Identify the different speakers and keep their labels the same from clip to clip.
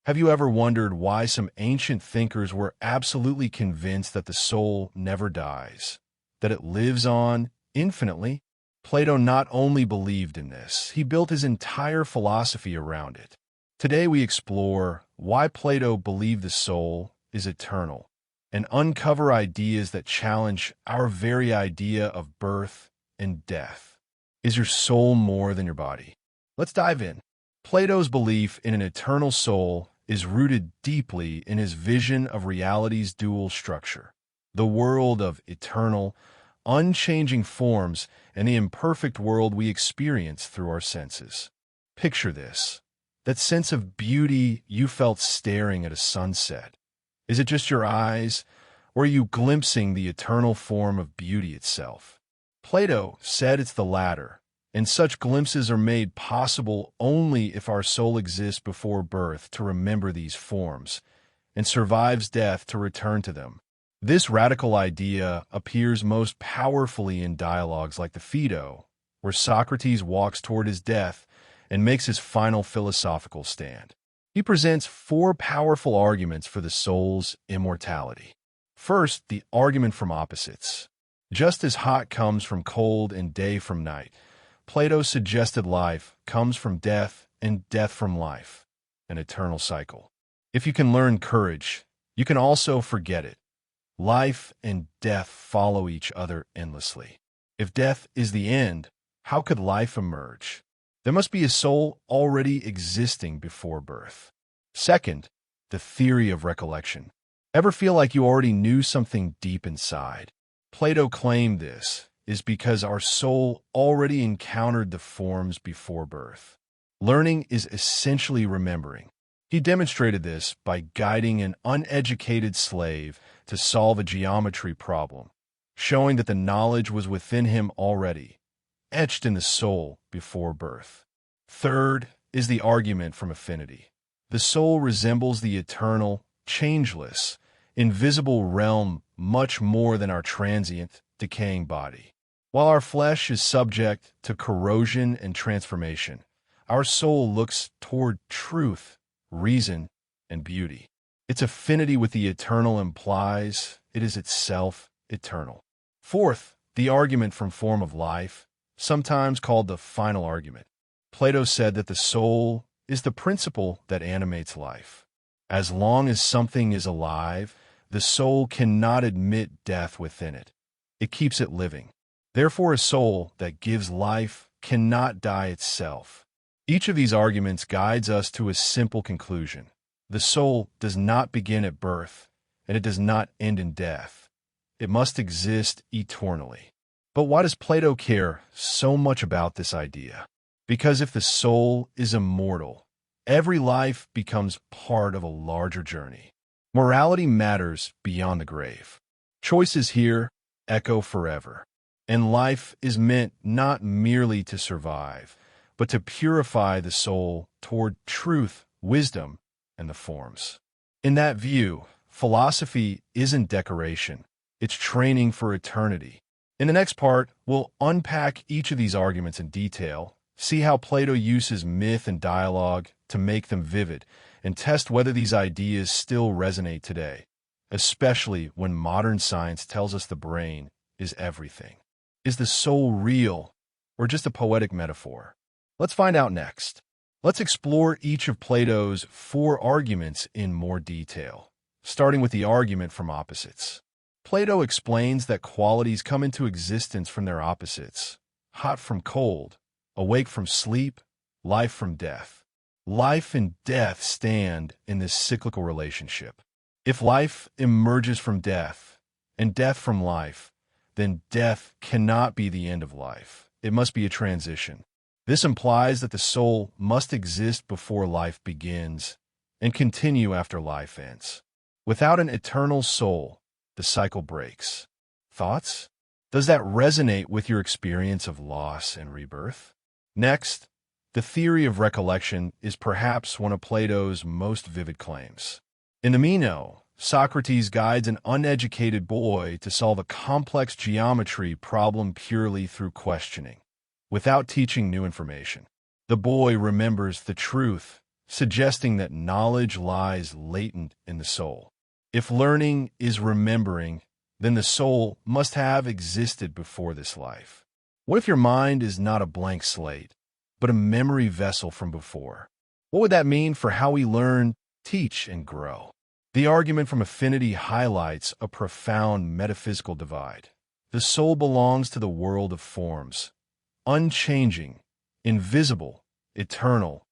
Speaker 1: Have you ever wondered why some ancient thinkers were absolutely convinced that the soul never dies, that it lives on infinitely? Plato not only believed in this, he built his entire philosophy around it. Today we explore why Plato believed the soul is eternal and uncover ideas that challenge our very idea of birth and death. Is your soul more than your body? Let's dive in. Plato's belief in an eternal soul is rooted deeply in his vision of reality's dual structure, the world of eternal, unchanging forms and the imperfect world we experience through our senses. Picture this, that sense of beauty you felt staring at a sunset. Is it just your eyes, or are you glimpsing the eternal form of beauty itself? Plato said it's the latter, and such glimpses are made possible only if our soul exists before birth to remember these forms, and survives death to return to them. This radical idea appears most powerfully in dialogues like the Phaedo, where Socrates walks toward his death and makes his final philosophical stand. He presents four powerful arguments for the soul's immortality. First, the argument from opposites. Just as hot comes from cold and day from night, Plato suggested life comes from death and death from life, an eternal cycle. If you can learn courage, you can also forget it. Life and death follow each other endlessly. If death is the end, how could life emerge? There must be a soul already existing before birth. Second, the theory of recollection. Ever feel like you already knew something deep inside? Plato claimed this is because our soul already encountered the forms before birth. Learning is essentially remembering. He demonstrated this by guiding an uneducated slave to solve a geometry problem, showing that the knowledge was within him already, etched in the soul before birth. Third is the argument from affinity. The soul resembles the eternal, changeless, invisible realm much more than our transient, decaying body. While our flesh is subject to corrosion and transformation, our soul looks toward truth, reason, and beauty. Its affinity with the eternal implies it is itself eternal. Fourth, the argument from form of life, sometimes called the final argument. Plato said that the soul is the principle that animates life. As long as something is alive, the soul cannot admit death within it. It keeps it living. Therefore, a soul that gives life cannot die itself. Each of these arguments guides us to a simple conclusion. The soul does not begin at birth, and it does not end in death. It must exist eternally. But why does Plato care so much about this idea? Because if the soul is immortal, every life becomes part of a larger journey. Morality matters beyond the grave. Choices here echo forever. And life is meant not merely to survive, but to purify the soul toward truth, wisdom, and the forms. In that view, philosophy isn't decoration. It's training for eternity. In the next part, we'll unpack each of these arguments in detail, see how Plato uses myth and dialogue to make them vivid, and test whether these ideas still resonate today, especially when modern science tells us the brain is everything. Is the soul real, or just a poetic metaphor? Let's find out next. Let's explore each of Plato's four arguments in more detail, starting with the argument from opposites. Plato explains that qualities come into existence from their opposites, hot from cold, awake from sleep, life from death. Life and death stand in this cyclical relationship. If life emerges from death, and death from life, then death cannot be the end of life. It must be a transition. This implies that the soul must exist before life begins and continue after life ends. Without an eternal soul, the cycle breaks. Thoughts? Does that resonate with your experience of loss and rebirth? Next, the theory of recollection is perhaps one of Plato's most vivid claims. In the Meno, Socrates guides an uneducated boy to solve a complex geometry problem purely through questioning, without teaching new information. The boy remembers the truth, suggesting that knowledge lies latent in the soul. If learning is remembering, then the soul must have existed before this life. What if your mind is not a blank slate, but a memory vessel from before? What would that mean for how we learn, teach, and grow? The argument from Affinity highlights a profound metaphysical divide. The soul belongs to the world of forms, unchanging, invisible, eternal,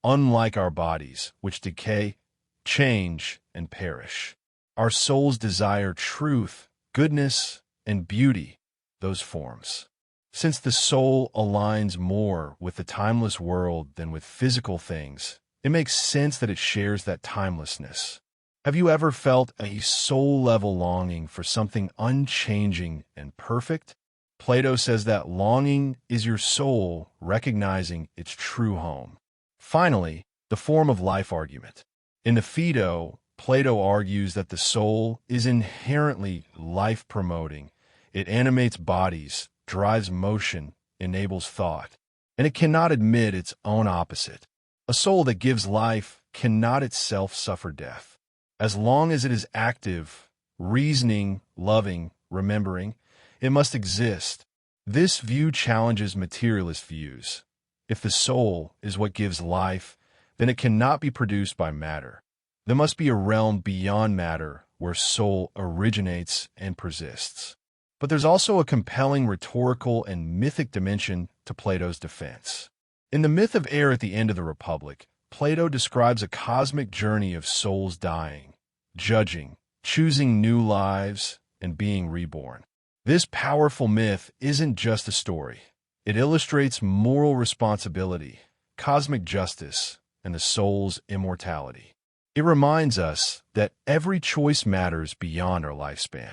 Speaker 1: unlike our bodies, which decay, change, and perish. Our souls desire truth, goodness, and beauty, those forms. Since the soul aligns more with the timeless world than with physical things, it makes sense that it shares that timelessness. Have you ever felt a soul-level longing for something unchanging and perfect? Plato says that longing is your soul recognizing its true home. Finally, the form of life argument. In the Phaedo, Plato argues that the soul is inherently life-promoting. It animates bodies, drives motion, enables thought, and it cannot admit its own opposite. A soul that gives life cannot itself suffer death. As long as it is active, reasoning, loving, remembering, it must exist. This view challenges materialist views. If the soul is what gives life, then it cannot be produced by matter. There must be a realm beyond matter where soul originates and persists. But there's also a compelling rhetorical and mythic dimension to Plato's defense. In the myth of Aether at the end of the Republic, Plato describes a cosmic journey of souls dying, judging, choosing new lives, and being reborn. This powerful myth isn't just a story. It illustrates moral responsibility, cosmic justice, and the soul's immortality. It reminds us that every choice matters beyond our lifespan.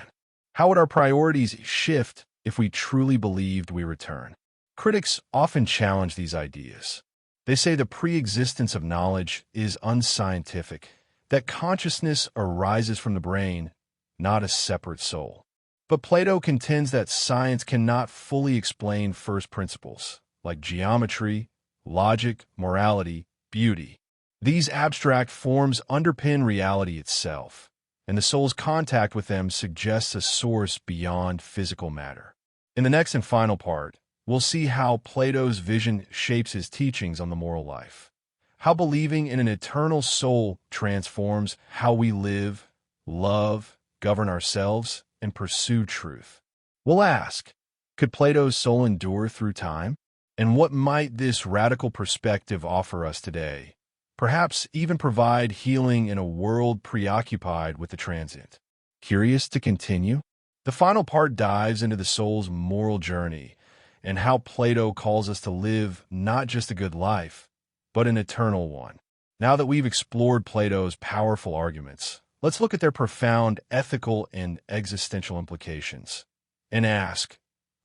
Speaker 1: How would our priorities shift if we truly believed we return? Critics often challenge these ideas. They say the pre-existence of knowledge is unscientific, that consciousness arises from the brain, not a separate soul. But Plato contends that science cannot fully explain first principles, like geometry, logic, morality, beauty. These abstract forms underpin reality itself, and the soul's contact with them suggests a source beyond physical matter. In the next and final part, we'll see how Plato's vision shapes his teachings on the moral life, how believing in an eternal soul transforms how we live, love, govern ourselves, and pursue truth. We'll ask, could Plato's soul endure through time? And what might this radical perspective offer us today? Perhaps even provide healing in a world preoccupied with the transient. Curious to continue? The final part dives into the soul's moral journey and how Plato calls us to live not just a good life, but an eternal one. Now that we've explored Plato's powerful arguments, let's look at their profound ethical and existential implications and ask,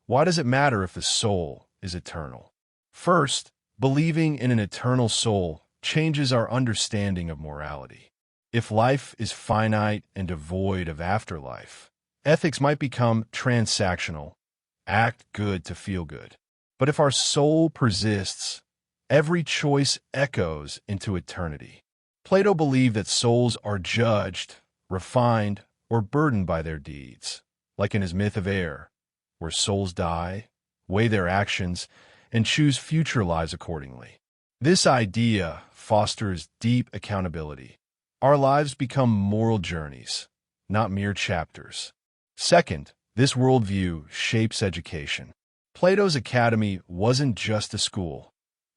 Speaker 1: why does it matter if the soul is eternal? First, believing in an eternal soul changes our understanding of morality. If life is finite and devoid of afterlife, ethics might become transactional, act good to feel good. But if our soul persists, every choice echoes into eternity. Plato believed that souls are judged, refined, or burdened by their deeds, like in his myth of Aether, where souls die, weigh their actions, and choose future lives accordingly. This idea fosters deep accountability. Our lives become moral journeys, not mere chapters. Second, this worldview shapes education. Plato's academy wasn't just a school.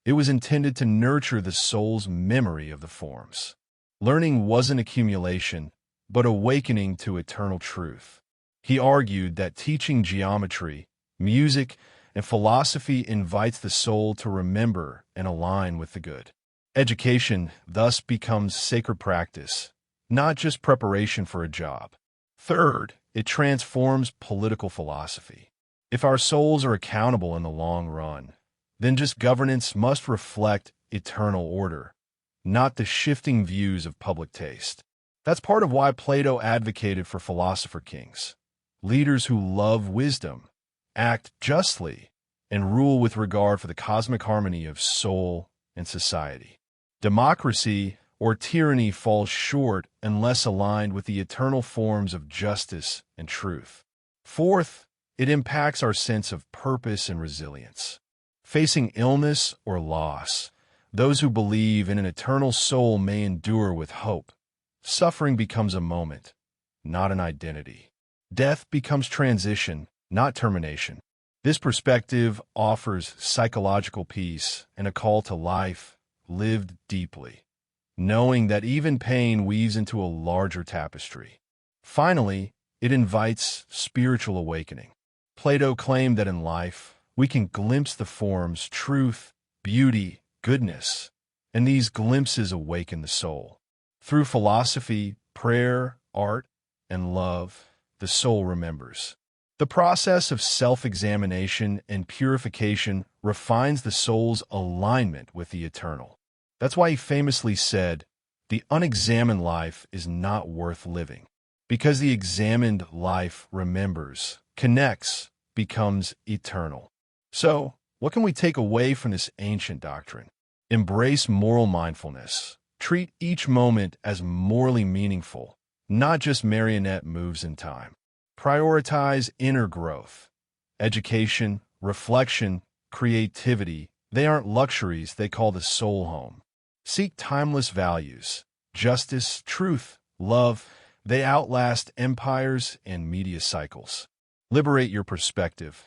Speaker 1: It was intended to nurture the soul's memory of the forms. Learning wasn't accumulation, but awakening to eternal truth. He argued that teaching geometry, music, and philosophy invites the soul to remember and align with the good. Education thus becomes sacred practice, not just preparation for a job. Third, it transforms political philosophy. If our souls are accountable in the long run, then just governance must reflect eternal order, not the shifting views of public taste. That's part of why Plato advocated for philosopher kings, leaders who love wisdom, act justly, and rule with regard for the cosmic harmony of soul and society. Democracy or tyranny falls short unless aligned with the eternal forms of justice and truth. Fourth, it impacts our sense of purpose and resilience. Facing illness or loss, those who believe in an eternal soul may endure with hope. Suffering becomes a moment, not an identity. Death becomes transition, not termination. This perspective offers psychological peace and a call to life lived deeply, knowing that even pain weaves into a larger tapestry. Finally, it invites spiritual awakening. Plato claimed that in life, we can glimpse the forms truth, beauty, goodness, and these glimpses awaken the soul. Through philosophy, prayer, art, and love, the soul remembers. The process of self-examination and purification refines the soul's alignment with the eternal. That's why he famously said, "The unexamined life is not worth living," because the examined life remembers, connects, becomes eternal. So, what can we take away from this ancient doctrine? Embrace moral mindfulness. Treat each moment as morally meaningful, not just marionette moves in time. Prioritize inner growth. Education, reflection, creativity, they aren't luxuries, they call the soul home. Seek timeless values. Justice, truth, love, they outlast empires and media cycles. Liberate your perspective.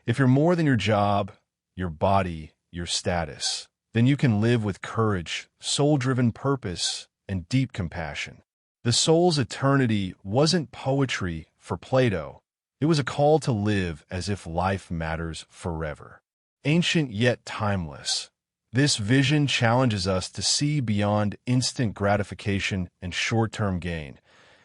Speaker 1: If you're more than your job, your body, your status, then you can live with courage, soul-driven purpose, and deep compassion. The soul's eternity wasn't poetry for Plato. It was a call to live as if life matters forever. Ancient yet timeless. This vision challenges us to see beyond instant gratification and short-term gain,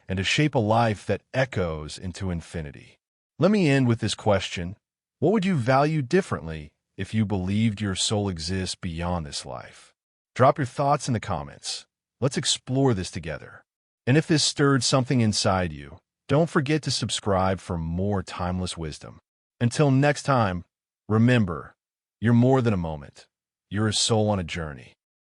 Speaker 1: and to shape a life that echoes into infinity. Let me end with this question. What would you value differently if you believed your soul exists beyond this life? Drop your thoughts in the comments. Let's explore this together. And if this stirred something inside you, don't forget to subscribe for more timeless wisdom. Until next time, remember, you're more than a moment. You're a soul on a journey.